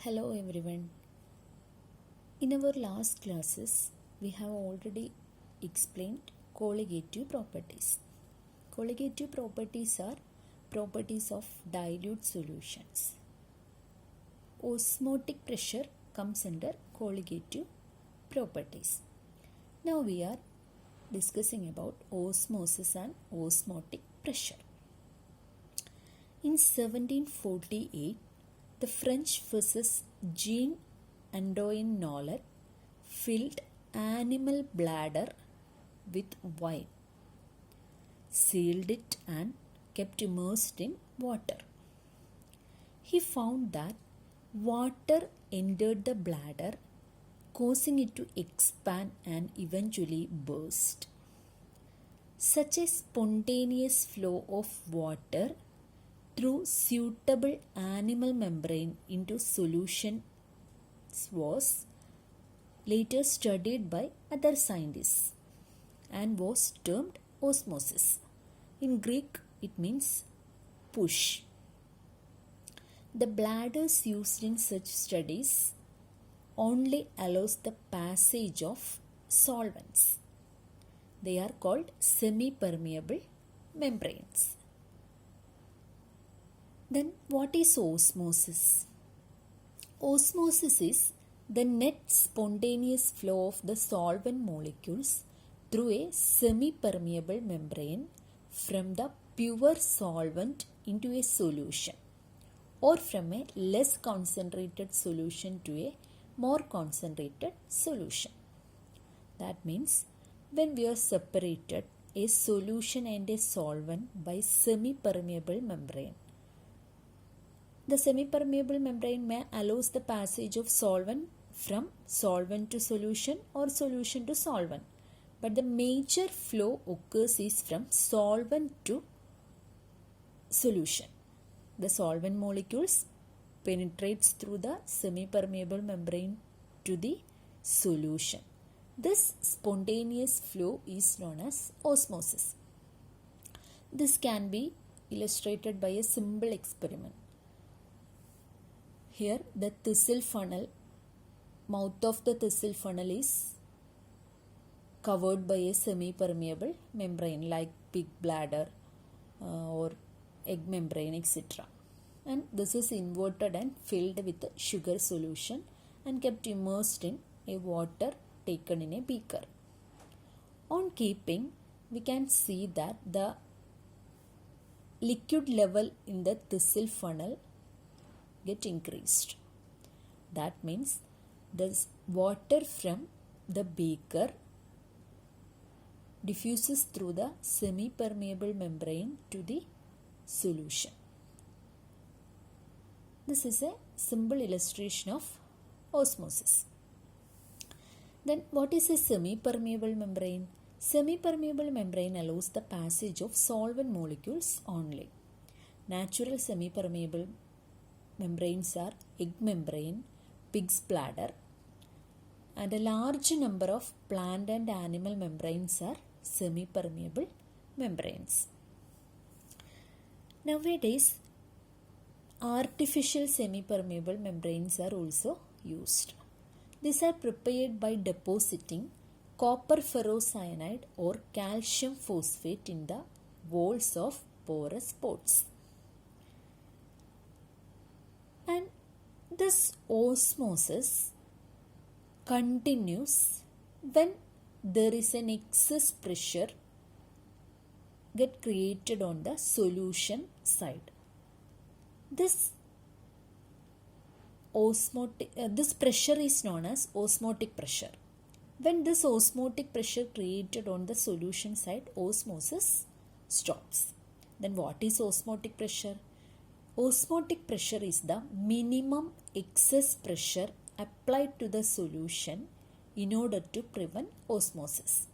Hello everyone. In our last classes, we have already explained colligative properties. Colligative properties are properties of dilute solutions. Osmotic pressure comes under colligative properties. Now we are discussing about osmosis and osmotic pressure. In 1748, the French physicist Jean-Antoine Nollet filled animal bladder with wine, sealed it and kept immersed in water. He found that water entered the bladder, causing it to expand and eventually burst. Such a spontaneous flow of water through suitable animal membrane into solution was later studied by other scientists and was termed osmosis. In Greek, it means push. The bladders used in such studies only allows the passage of solvents. They are called semi-permeable membranes. Then what is osmosis? Osmosis is the net spontaneous flow of the solvent molecules through a semi-permeable membrane from the pure solvent into a solution, or from a less concentrated solution to a more concentrated solution. That means when we are separated a solution and a solvent by semi-permeable membrane, the semi-permeable membrane may allows the passage of solvent from solvent to solution or solution to solvent. But the major flow occurs is from solvent to solution. The solvent molecules penetrates through the semi-permeable membrane to the solution. This spontaneous flow is known as osmosis. This can be illustrated by a simple experiment. Here the thistle funnel, mouth of the thistle funnel is covered by a semi-permeable membrane like pig bladder or egg membrane, etc. And this is inverted and filled with sugar solution and kept immersed in a water taken in a beaker. On keeping, we can see that the liquid level in the thistle funnel get increased. That means the water from the beaker diffuses through the semi-permeable membrane to the solution. This is a simple illustration of osmosis. Then what is a semi-permeable membrane? Semi-permeable membrane allows the passage of solvent molecules only. Natural semi-permeable membranes are egg membrane, pig's bladder, and a large number of plant and animal membranes are semi-permeable membranes. Nowadays, artificial semi-permeable membranes are also used. These are prepared by depositing copper ferrocyanide or calcium phosphate in the walls of porous pots. And this osmosis continues when there is an excess pressure get created on the solution side. This pressure is known as osmotic pressure. When this osmotic pressure created on the solution side, osmosis stops. Then what is osmotic pressure? Osmotic pressure is the minimum excess pressure applied to the solution in order to prevent osmosis.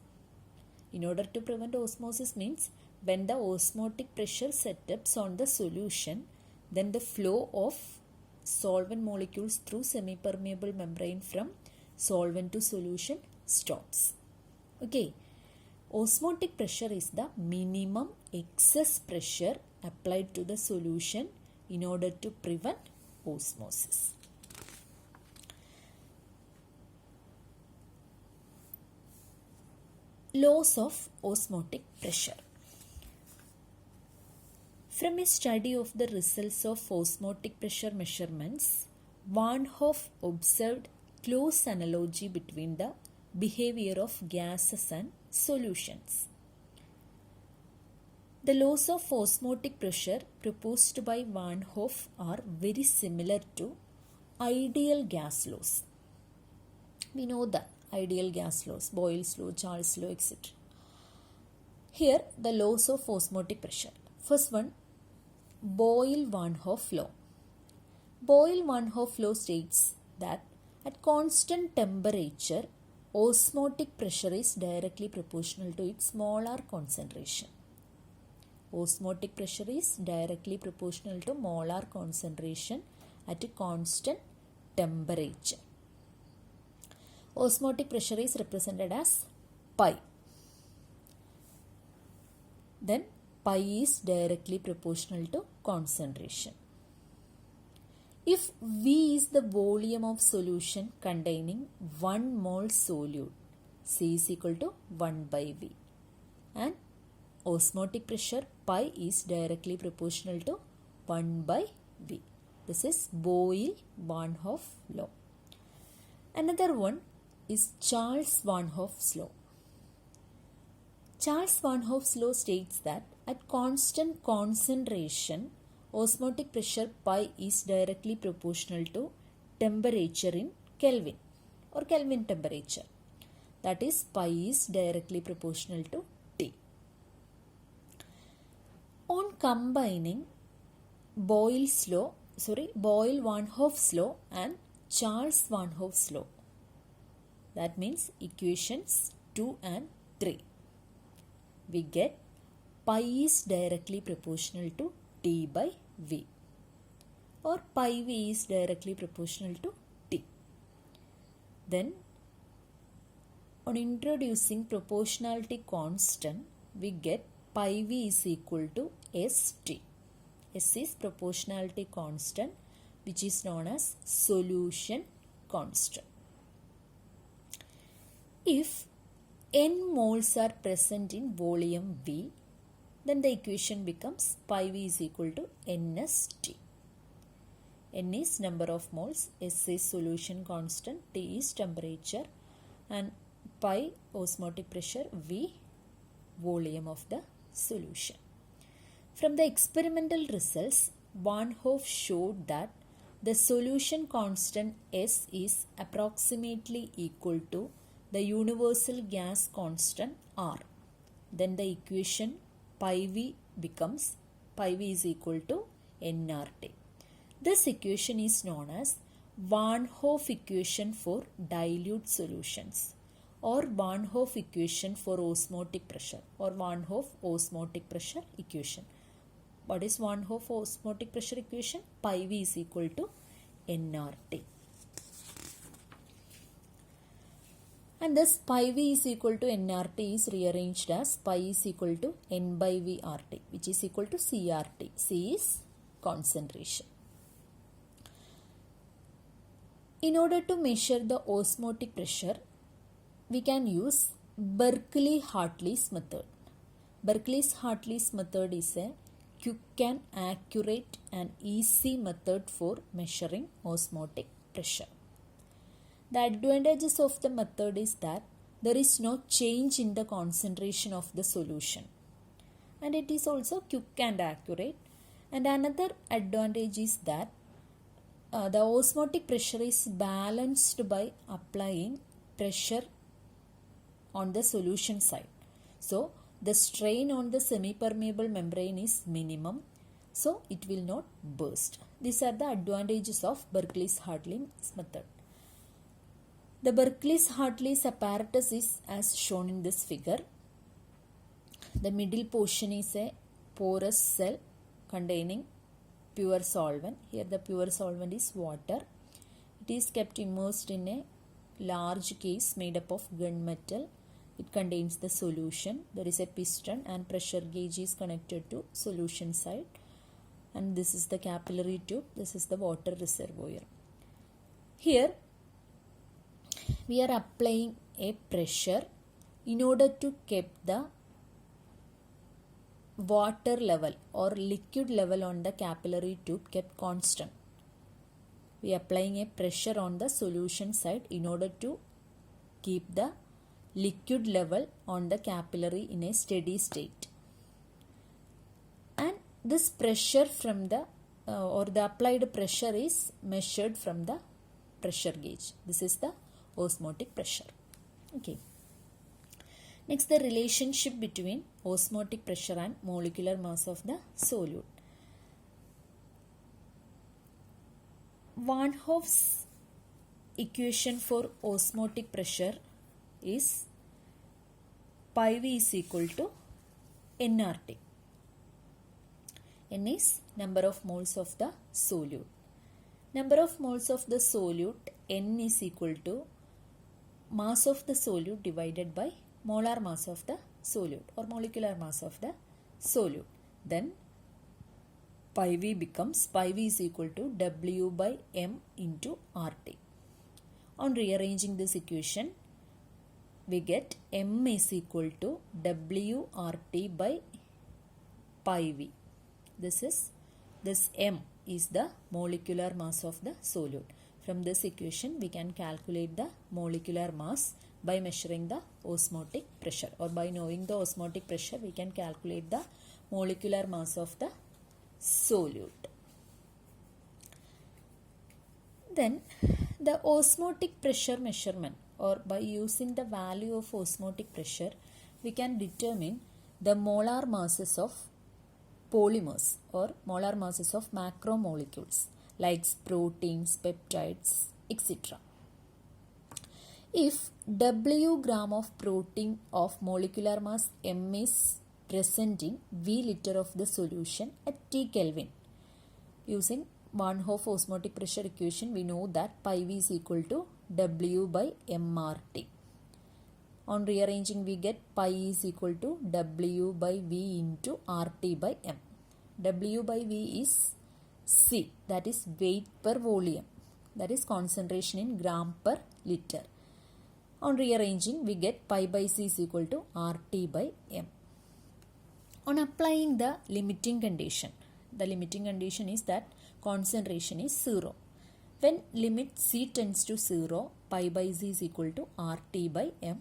In order to prevent osmosis means when the osmotic pressure setups on the solution, then the flow of solvent molecules through semi-permeable membrane from solvent to solution stops. Okay. Osmotic pressure is the minimum excess pressure applied to the solution in order to prevent osmosis. Laws of osmotic pressure. From a study of the results of osmotic pressure measurements, Van Hoff observed close analogy between the behavior of gases and solutions. The laws of osmotic pressure proposed by Van Hoff are very similar to ideal gas laws. We know the ideal gas laws, Boyle's law, Charles' law, etc. Here, the laws of osmotic pressure. First one, Boyle-Van Hoff law. Boyle-Van Hoff law states that at constant temperature, osmotic pressure is directly proportional to its molar concentration. Osmotic pressure is directly proportional to molar concentration at a constant temperature. Osmotic pressure is represented as pi. Then pi is directly proportional to concentration. If V is the volume of solution containing 1 mole solute, C is equal to 1 by V. And osmotic pressure pi is directly proportional to 1 by V. This is Boyle-Van Hoff law. Another one is Charles-Van Hoff's law. Charles-Van Hoff's law states that at constant concentration, osmotic pressure pi is directly proportional to temperature in Kelvin or Kelvin temperature. That is, pi is directly proportional to T. On combining Boyle-Van Hoff's law and Charles-Van Hoff's law, that means equations 2 and 3, we get pi is directly proportional to T by V, or pi V is directly proportional to T. Then on introducing proportionality constant, we get pi V is equal to St. S is proportionality constant, which is known as solution constant. If n moles are present in volume V, then the equation becomes pi V is equal to Nst. N is number of moles, S is solution constant, T is temperature, and pi osmotic pressure, V volume of the solution. From the experimental results, Van Hoff showed that the solution constant S is approximately equal to the universal gas constant R. Then the equation pi V becomes pi V is equal to nRT. This equation is known as Van Hoff equation for dilute solutions, or Van Hoff equation for osmotic pressure, or Van Hoff osmotic pressure equation. What is Van Hoff osmotic pressure equation? Pi V is equal to nRT. And thus pi V is equal to nRT is rearranged as pi is equal to n by V RT, which is equal to CRT. C is concentration. In order to measure the osmotic pressure, we can use Berkeley-Hartley's method. Berkeley-Hartley's method is a quick and accurate and easy method for measuring osmotic pressure. The advantages of the method is that there is no change in the concentration of the solution, and it is also quick and accurate. And another advantage is that the osmotic pressure is balanced by applying pressure on the solution side. So the strain on the semi-permeable membrane is minimum, so it will not burst. These are the advantages of Berkeley-Hartley's method. The Berkeley-Hartley's apparatus is as shown in this figure. The middle portion is a porous cell containing pure solvent. Here the pure solvent is water. It is kept immersed in a large case made up of gunmetal. It contains the solution. There is a piston and pressure gauge is connected to solution side. And this is the capillary tube. This is the water reservoir. Here we are applying a pressure in order to keep the water level or liquid level on the capillary tube kept constant, we are applying a pressure on the solution side in order to keep the liquid level on the capillary in a steady state. And this pressure from the or the applied pressure is measured from the pressure gauge. This is the osmotic pressure. Okay. Next, the relationship between osmotic pressure and molecular mass of the solute. Van Hoff's equation for osmotic pressure is pi v is equal to nRT. N is number of moles of the solute. Number of moles of the solute, N is equal to mass of the solute divided by molar mass of the solute or molecular mass of the solute. Then pi v is equal to W by M into RT. On rearranging this equation, we get M is equal to WRT by pi v. This M is the molecular mass of the solute. From this equation, we can calculate the molecular mass by measuring the osmotic pressure, or by knowing the osmotic pressure, we can calculate the molecular mass of the solute. Then the osmotic pressure measurement, or by using the value of osmotic pressure, we can determine the molar masses of polymers or molar masses of macromolecules like proteins, peptides, etc. If W gram of protein of molecular mass M is present in V liter of the solution at T Kelvin, using Van Hoff osmotic pressure equation, we know that pi v is equal to W by mRT. On rearranging, we get pi is equal to W by V into RT by M. W by V is C, that is weight per volume, that is concentration in gram per liter. On rearranging, we get pi by C is equal to RT by M. On applying the limiting condition, the limiting condition is that concentration is 0. When limit C tends to 0, pi by C is equal to RT by M.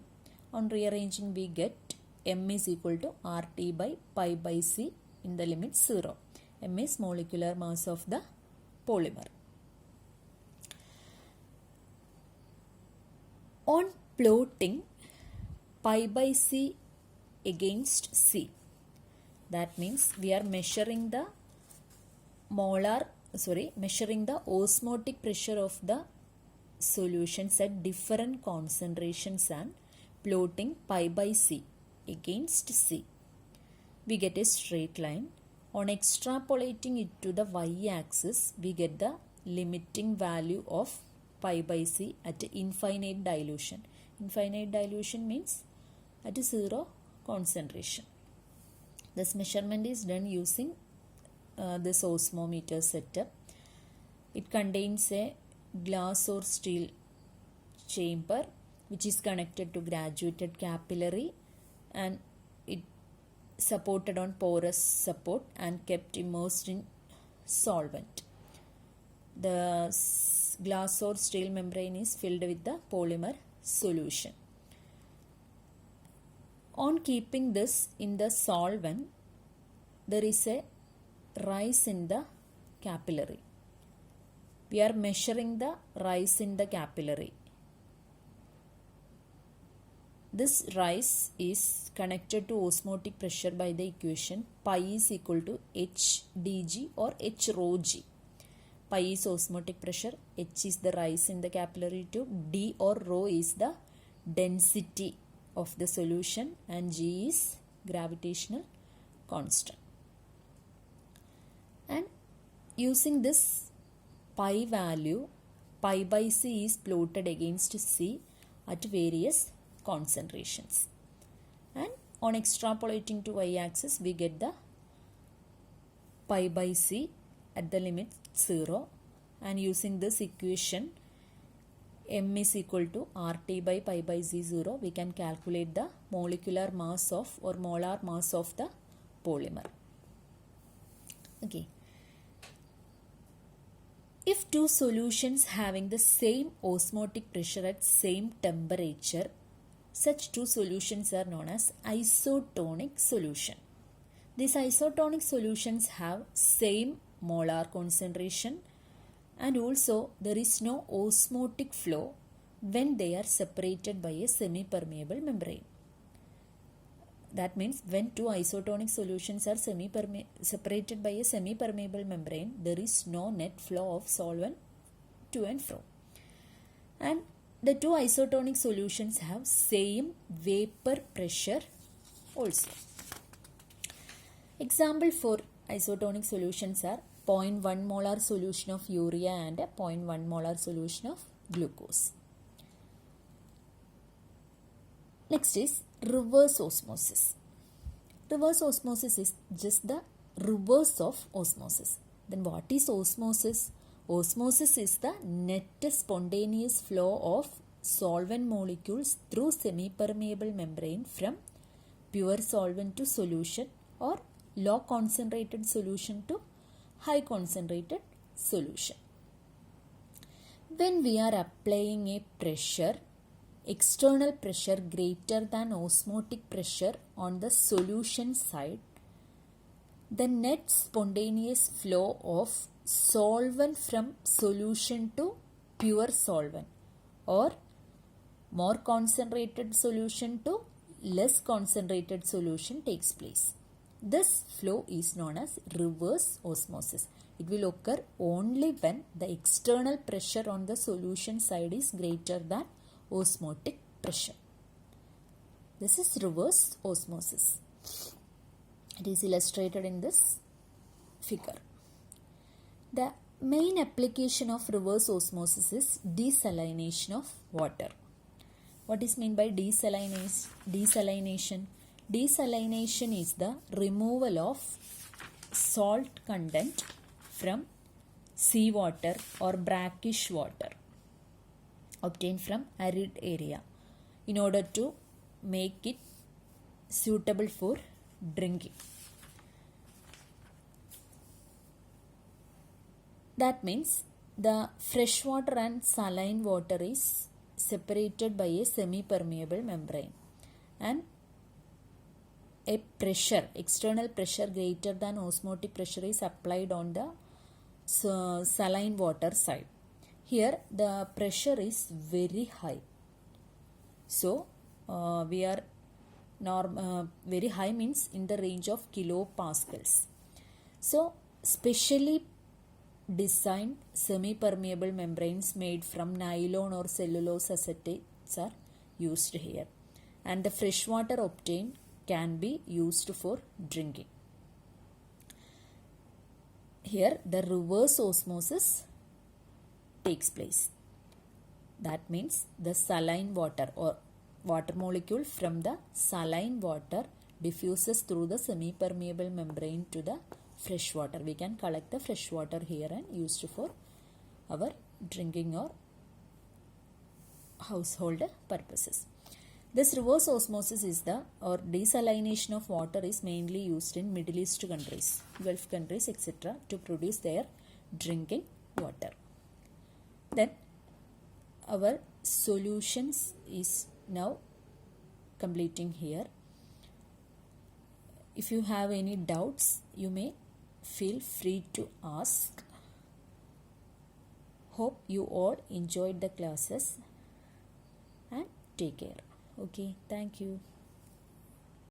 On rearranging, we get M is equal to RT by pi by C in the limit 0. M is molecular mass of the polymer. On plotting pi by C against C, that means we are measuring the osmotic pressure of the solutions at different concentrations and plotting pi by C against C. We get a straight line. On extrapolating it to the y-axis, we get the limiting value of pi by C at infinite dilution. Infinite dilution means at 0 concentration. This measurement is done using this osmometer setup. It contains a glass or steel chamber which is connected to graduated capillary, and it supported on porous support and kept immersed in solvent. The glass or steel membrane is filled with the polymer solution. On keeping this in the solvent, there is a rise in the capillary. We are measuring the rise in the capillary. This rise is connected to osmotic pressure by the equation pi is equal to H dg or H rho g. Pi is osmotic pressure, H is the rise in the capillary tube, d or rho is the density of the solution, and g is gravitational constant. And using this pi value, pi by C is plotted against C at various concentrations, and on extrapolating to y-axis, we get the pi by C at the limit 0, and using this equation, m is equal to RT by pi by Z0, we can calculate the molecular mass of or molar mass of the polymer. Okay. If two solutions having the same osmotic pressure at same temperature, such two solutions are known as isotonic solution. These isotonic solutions have same molar concentration and also there is no osmotic flow when they are separated by a semi-permeable membrane. That means when two isotonic solutions are separated by a semi-permeable membrane, there is no net flow of solvent to and fro. And the two isotonic solutions have same vapor pressure also. Example for isotonic solutions are 0.1 molar solution of urea and a 0.1 molar solution of glucose. Next is reverse osmosis. Reverse osmosis is just the reverse of osmosis. Then what is osmosis? Osmosis is the net spontaneous flow of solvent molecules through semi-permeable membrane from pure solvent to solution or low concentrated solution to high concentrated solution. When we are applying a pressure, external pressure greater than osmotic pressure on the solution side, the net spontaneous flow of solvent from solution to pure solvent or more concentrated solution to less concentrated solution takes place. This flow is known as reverse osmosis. It will occur only when the external pressure on the solution side is greater than osmotic pressure. This is reverse osmosis. It is illustrated in this figure. The main application of reverse osmosis is desalination of water. What is meant by desalination? Desalination is the removal of salt content from seawater or brackish water obtained from arid area in order to make it suitable for drinking. That means the fresh water and saline water is separated by a semi-permeable membrane and a pressure, external pressure greater than osmotic pressure is applied on the saline water side. Here the pressure is very high. So we are very high means in the range of kilopascals. So specially designed semi-permeable membranes made from nylon or cellulose acetates are used here, and the fresh water obtained can be used for drinking. Here the reverse osmosis takes place. That means the saline water or water molecule from the saline water diffuses through the semi-permeable membrane to the fresh water. We can collect the fresh water here and used for our drinking or household purposes. This reverse osmosis is the or desalination of water is mainly used in Middle East countries, Gulf countries, etc. to produce their drinking water. Then our solutions is now completing here. If you have any doubts, you may feel free to ask. Hope you all enjoyed the classes and take care. Okay, thank you.